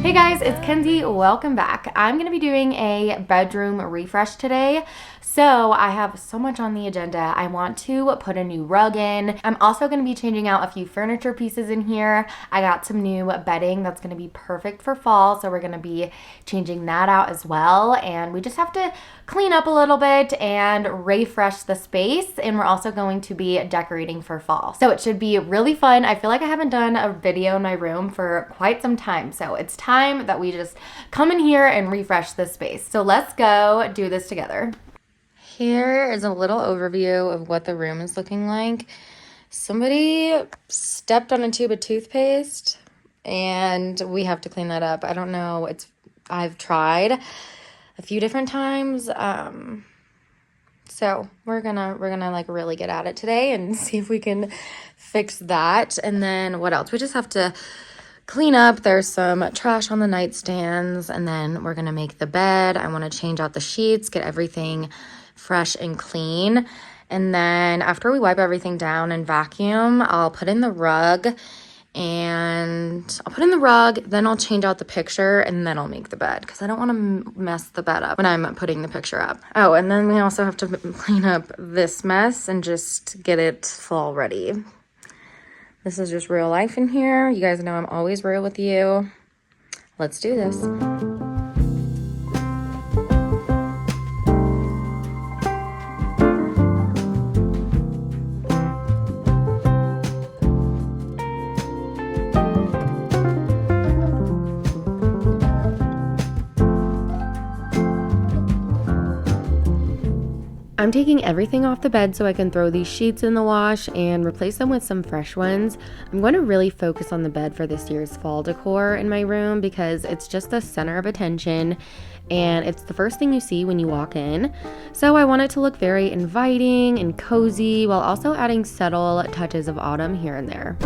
Hey guys, it's Kenzie. Welcome back. I'm going to be doing a bedroom refresh today. So I have so much on the agenda. I want to put a new rug in. I'm also going to be changing out a few furniture pieces in here. I got some new bedding that's going to be perfect for fall. So we're going to be changing that out as well. And we just have to clean up a little bit and refresh the space. And we're also going to be decorating for fall. So it should be really fun. I feel like I haven't done a video in my room for quite some time. So it's time that we just come in here and refresh this space. So let's go do this together. Here is a little overview of what the room is looking like. Somebody stepped on a tube of toothpaste and we have to clean that up. I don't know. I've tried a few different times. So we're gonna like really get at it today and see if we can fix that. And then what else? We just have to clean up. There's some trash on the nightstands, and then we're gonna make the bed. I want to change out the sheets, get everything fresh and clean. And then after we wipe everything down and vacuum, I'll put in the rug, then I'll change out the picture, and then I'll make the bed because I don't want to mess the bed up when I'm putting the picture up. Oh, and then we also have to clean up this mess and just get it fall ready. This is just real life in here. You guys know I'm always real with you. Let's do this. I'm taking everything off the bed so I can throw these sheets in the wash and replace them with some fresh ones. I'm going to really focus on the bed for this year's fall decor in my room because it's just the center of attention and it's the first thing you see when you walk in. So I want it to look very inviting and cozy while also adding subtle touches of autumn here and there.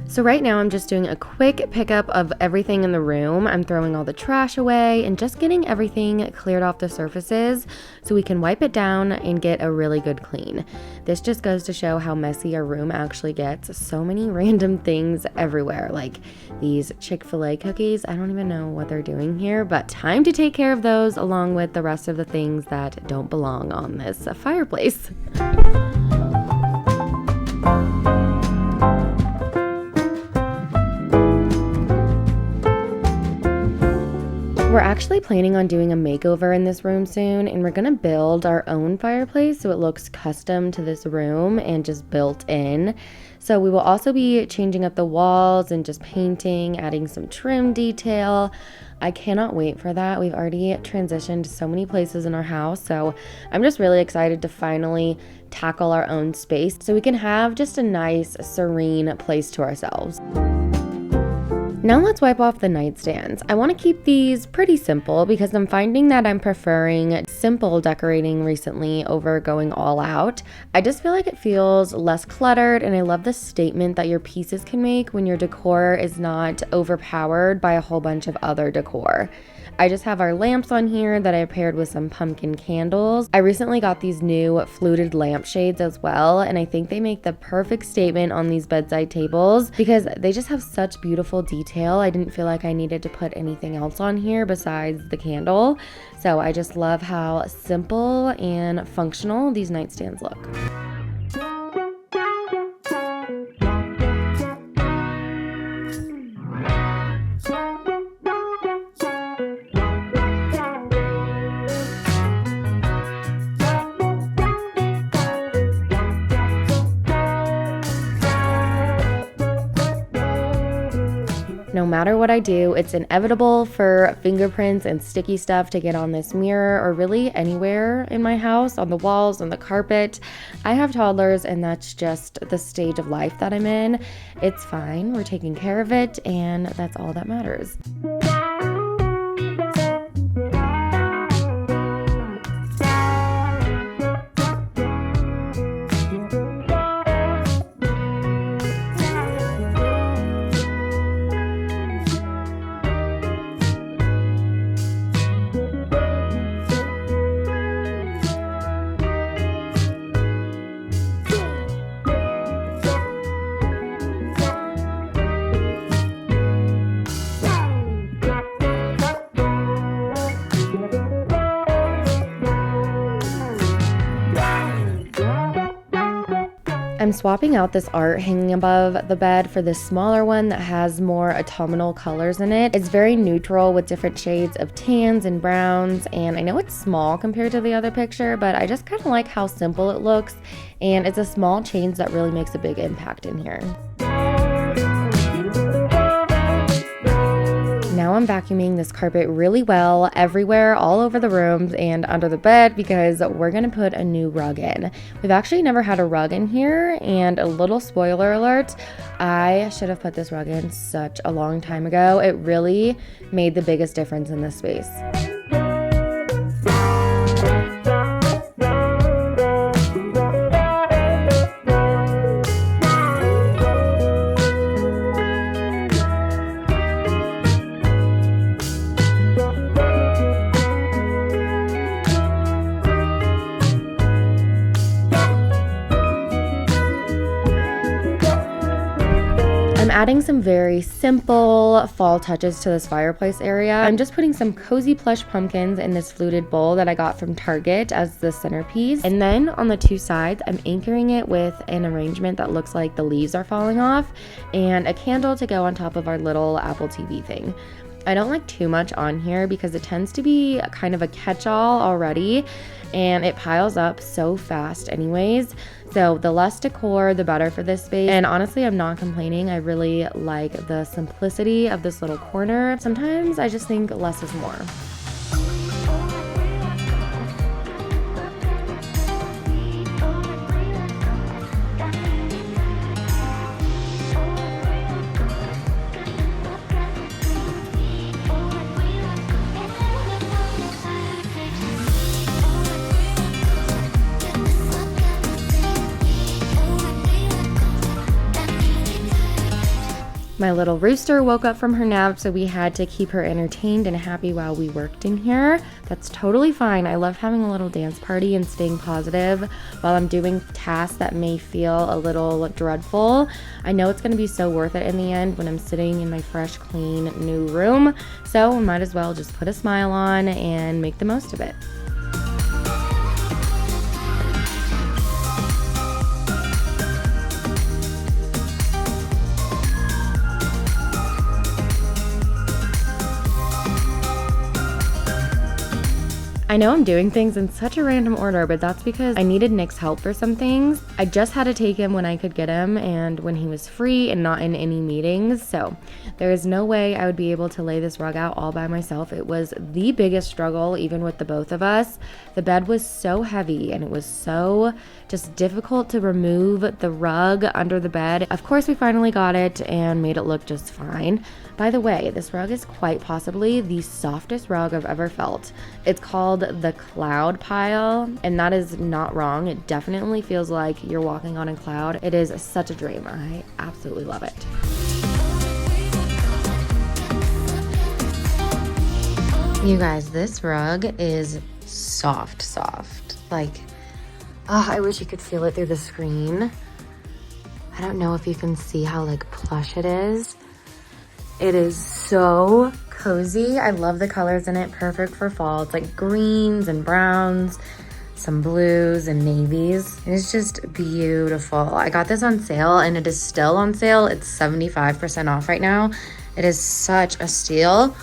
So right now I'm just doing a quick pickup of everything in the room. I'm throwing all the trash away and just getting everything cleared off the surfaces so we can wipe it down and get a really good clean. This just goes to show how messy our room actually gets. So many random things everywhere, like these Chick-fil-A cookies. I don't even know what they're doing here, but time to take care of those along with the rest of the things that don't belong on this fireplace. We're actually planning on doing a makeover in this room soon, and we're gonna build our own fireplace so it looks custom to this room and just built in. So we will also be changing up the walls and just painting, adding some trim detail. I cannot wait for that. We've already transitioned so many places in our house, so I'm just really excited to finally tackle our own space so we can have just a nice, serene place to ourselves. Now let's wipe off the nightstands. I want to keep these pretty simple because I'm finding that I'm preferring simple decorating recently over going all out. I just feel like it feels less cluttered, and I love the statement that your pieces can make when your decor is not overpowered by a whole bunch of other decor. I just have our lamps on here that I paired with some pumpkin candles. I recently got these new fluted lampshades as well, and I think they make the perfect statement on these bedside tables because they just have such beautiful detail. I didn't feel like I needed to put anything else on here besides the candle. So I just love how simple and functional these nightstands look. No matter what I do, it's inevitable for fingerprints and sticky stuff to get on this mirror or really anywhere in my house, on the walls, on the carpet. I have toddlers and that's just the stage of life that I'm in. It's fine, we're taking care of it, and that's all that matters. I'm swapping out this art hanging above the bed for this smaller one that has more autumnal colors in it. It's very neutral with different shades of tans and browns, and I know it's small compared to the other picture, but I just kind of like how simple it looks, and it's a small change that really makes a big impact in here. Now I'm vacuuming this carpet really well everywhere, all over the rooms and under the bed, because we're gonna put a new rug in. We've actually never had a rug in here, and a little spoiler alert, I should have put this rug in such a long time ago. It really made the biggest difference in this space. I'm adding some very simple fall touches to this fireplace area. I'm just putting some cozy plush pumpkins in this fluted bowl that I got from Target as the centerpiece. And then on the two sides, I'm anchoring it with an arrangement that looks like the leaves are falling off and a candle to go on top of our little Apple TV thing. I don't like too much on here because it tends to be kind of a catch-all already, and it piles up so fast anyways. So the less decor, the better for this space. And honestly, I'm not complaining. I really like the simplicity of this little corner. Sometimes I just think less is more. My little Rooster woke up from her nap, so we had to keep her entertained and happy while we worked in here. That's totally fine. I love having a little dance party and staying positive while I'm doing tasks that may feel a little dreadful. I know it's going to be so worth it in the end when I'm sitting in my fresh, clean, new room. So we might as well just put a smile on and make the most of it. I know I'm doing things in such a random order, but that's because I needed Nick's help for some things. I just had to take him when I could get him and when he was free and not in any meetings. So there is no way I would be able to lay this rug out all by myself. It was the biggest struggle, even with the both of us. The bed was so heavy and it was so just difficult to remove the rug under the bed. Of course, we finally got it and made it look just fine. By the way, this rug is quite possibly the softest rug I've ever felt. It's called the Cloud Pile, and that is not wrong. It definitely feels like you're walking on a cloud. It is such a dream. I absolutely love it. You guys, this rug is soft. Like, oh, I wish you could feel it through the screen. I don't know if you can see how like plush it is. It is so cozy. I love the colors in it. Perfect for fall. It's like greens and browns, some blues and navies. It is just beautiful. I got this on sale and it is still on sale. It's 75% off right now. It is such a steal.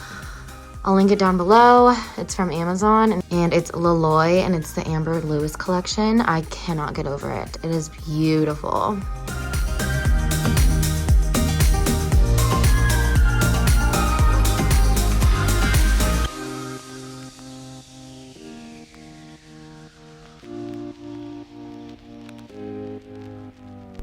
I'll link it down below. It's from Amazon and it's Laloy and it's the Amber Lewis collection. I cannot get over it. It is beautiful.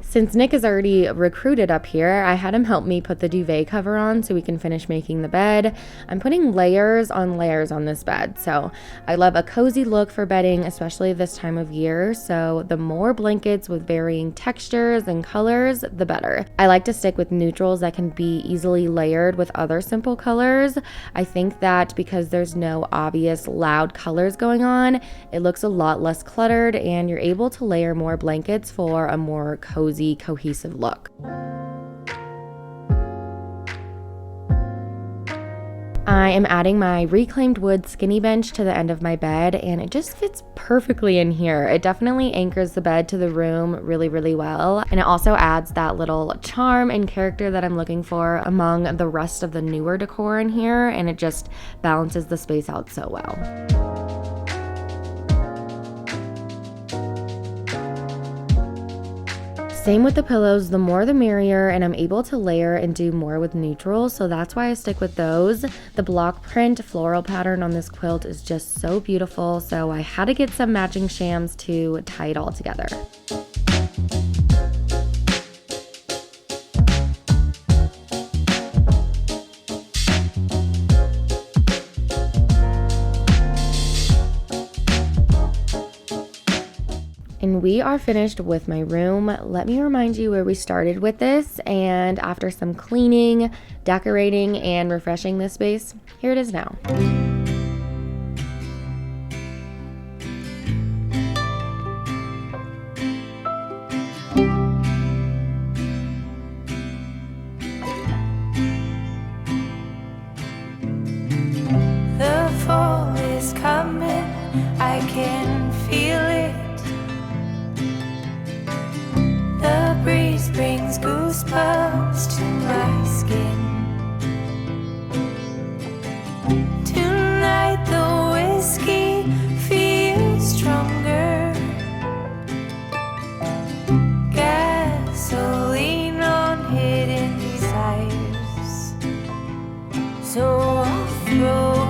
Since Nick is already recruited up here, I had him help me put the duvet cover on so we can finish making the bed. I'm putting layers on this bed. So I love a cozy look for bedding, especially this time of year. So the more blankets with varying textures and colors, the better. I like to stick with neutrals that can be easily layered with other simple colors. I think that because there's no obvious loud colors going on, it looks a lot less cluttered and you're able to layer more blankets for a more cozy, cohesive look. I am adding my reclaimed wood skinny bench to the end of my bed, and it just fits perfectly in here. It definitely anchors the bed to the room really, really well. And it also adds that little charm and character that I'm looking for among the rest of the newer decor in here, and it just balances the space out so well. Same with the pillows, the more the merrier, and I'm able to layer and do more with neutrals, so that's why I stick with those. The block print floral pattern on this quilt is just so beautiful, so I had to get some matching shams to tie it all together. And we are finished with my room. Let me remind you where we started with this, and after some cleaning, decorating, and refreshing this space, here it is now. The fall is coming, I can feel it. The breeze brings goosebumps to my skin. Tonight the whiskey feels stronger. Gasoline on hidden desires. So I'll throw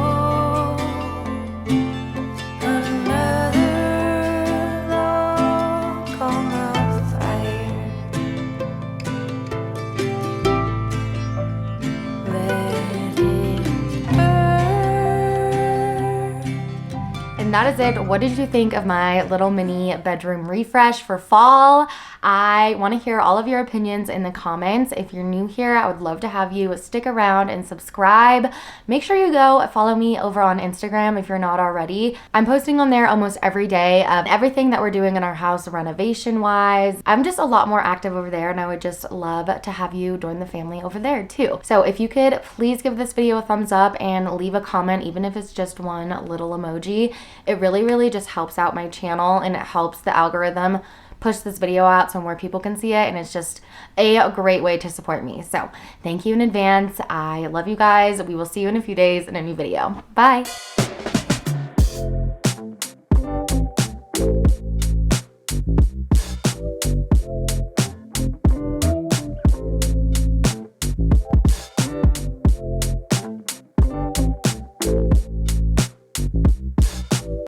And that is it. What did you think of my little mini bedroom refresh for fall? I want to hear all of your opinions in the comments. If you're new here, I would love to have you stick around and subscribe. Make sure you go follow me over on Instagram if you're not already. I'm posting on there almost every day of everything that we're doing in our house renovation wise. I'm just a lot more active over there, and I would just love to have you join the family over there too. So if you could please give this video a thumbs up and leave a comment, even if it's just one little emoji. It really, really just helps out my channel, and it helps the algorithm push this video out so more people can see it, and it's just a great way to support me. So thank you in advance. I love you guys. We will see you in a few days in a new video. Bye.